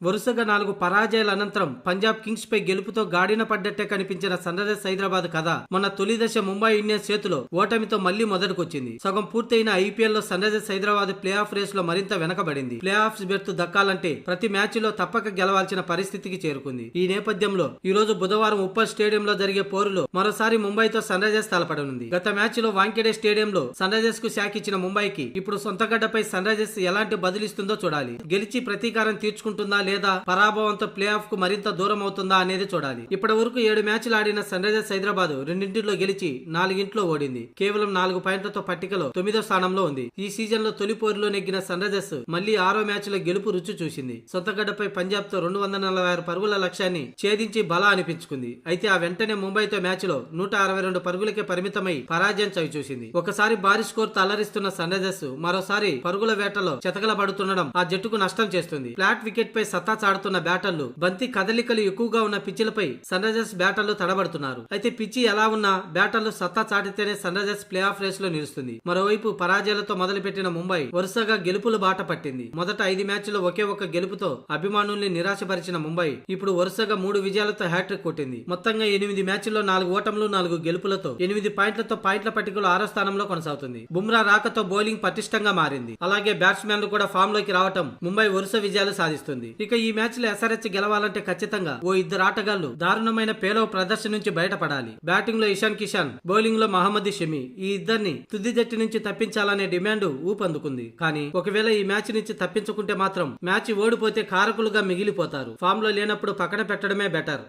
వరుసగా 4 పరాజయాల అనంతరం పంజాబ్ కింగ్స్ పై గెలుపుతో గాడిన పడ్డట్టే కనిపించిన సన్ రైజర్స్ హైదరాబాద్ కథ మొన్న తొలి దశ ముంబై ఇండియన్స్ చేతిలో ఓటమితో మళ్లీ మొదటికొచ్చింది. సగం పూర్తయిన ఐపీఎల్ లో Sunrisers Hyderabad playoff race లో మరింత వెనకబడింది. ప్లే ఆఫ్స్ బెర్త్ దక్కాలంటే ప్రతి మ్యాచ్ లో తప్పక గెలవాల్సిన పరిస్థితికి చేరుకుంది. ఈ నేపథ్యంలో ఈ రోజు బుధవారం ఉప్పల్ స్టేడియంలో జరిగే పోరులో మరోసారి ముంబైతో సన్ రైజర్స్ తలపడనుంది. గత మ్యాచ్ లో వాంఖేడే స్టేడియంలో సన్ రైజర్స్ కు షాక్ ఇచ్చిన ముంబైకి ఇప్పుడు సొంత గడ్డపై సన్ రైజర్స్ ఎలాంటి బదిలిస్తుందో చూడాలి. గెలిచి ప్రతీకారం తీర్చుకుంటుందా లేదా పరాభవంతో ప్లే ఆఫ్ కు మరింత దూరం అవుతుందా అనేది చూడాలి. ఇప్పటి వరకు 7 మ్యాచ్లు ఆడిన సన్ రైజర్స్ హైదరాబాద్ 2 గెలిచి 4 ఓడింది. కేవలం 4 పాయింట్లతో పట్టికలో 9వ స్థానంలో ఉంది. ఈ సీజన్ లో తొలి పోరులో నెగ్గిన సన్ రైజర్స్ మళ్లీ 6వ మ్యాచ్ లో గెలుపు రుచి చూసింది. సొంతగడ్డపై పంజాబ్ తో 246 పరుగుల లక్ష్యాన్ని ఛేదించి బలా అనిపించుకుంది. అయితే ఆ వెంటనే ముంబైతో మ్యాచ్ లో 162 పరుగులకే పరిమితమై పరాజయం చవిచూసింది. ఒకసారి భారీ స్కోర్ తో అలరిస్తున్న సన్ రైజర్స్ మరోసారి పరుగుల వేటలో చెతకలబడుతుండడం ఆ జట్టుకు నష్టం చేస్తుంది. ఫ్లాట్ వికెట్ పై సత్తా చాడుతున్న బ్యాటర్లు బంతి కదలికలు ఎక్కువగా ఉన్న పిచ్చిలపై సన్ రైజర్స్ బ్యాటర్లు తడబడుతున్నారు. అయితే పిచ్చి ఎలా ఉన్నా బ్యాటర్లు సత్తా చాటితేనే Sunrisers playoff race లో నిలుస్తుంది. మరోవైపు పరాజయాలతో మొదలుపెట్టిన ముంబై వరుసగా గెలుపుల బాట పట్టింది. మొదట 5 మ్యాచ్ల్లో ఒకే ఒక్క గెలుపుతో అభిమానుల్ని నిరాశపరిచిన ముంబై ఇప్పుడు వరుసగా 3 విజయాలతో హ్యాట్రిక్ కొట్టింది. మొత్తంగా 8 మ్యాచ్ల్లో 4 ఓటములు 4 గెలుపులతో 8 పాయింట్లతో పాయింట్ల పట్టికలో 6వ స్థానంలో కొనసాగుతుంది. బుమ్రా రాకతో బౌలింగ్ పటిష్టంగా మారింది. అలాగే బ్యాట్స్మెన్లు కూడా ఫామ్ లోకి రావటం ముంబై వరుస విజయాలు సాధిస్తుంది. ఇక ఈ మ్యాచ్ లో ఎస్ఆర్హెచ్ గెలవాలంటే ఖచ్చితంగా ఓ 2 ఆటగాళ్లు దారుణమైన పేలవ ప్రదర్శన నుంచి బయటపడాలి. బ్యాటింగ్ లో ఇషాన్ కిషాన్, బౌలింగ్ లో మహమ్మద్ షమి ఈ ఇద్దరిని తుది జట్టు నుంచి తప్పించాలనే డిమాండ్ ఊపందుకుంది. కానీ ఒకవేళ ఈ మ్యాచ్ నుంచి తప్పించుకుంటే మాత్రం మ్యాచ్ ఓడిపోతే కారకులుగా మిగిలిపోతారు. ఫామ్ లో లేనప్పుడు పక్కన పెట్టడమే బెటర్.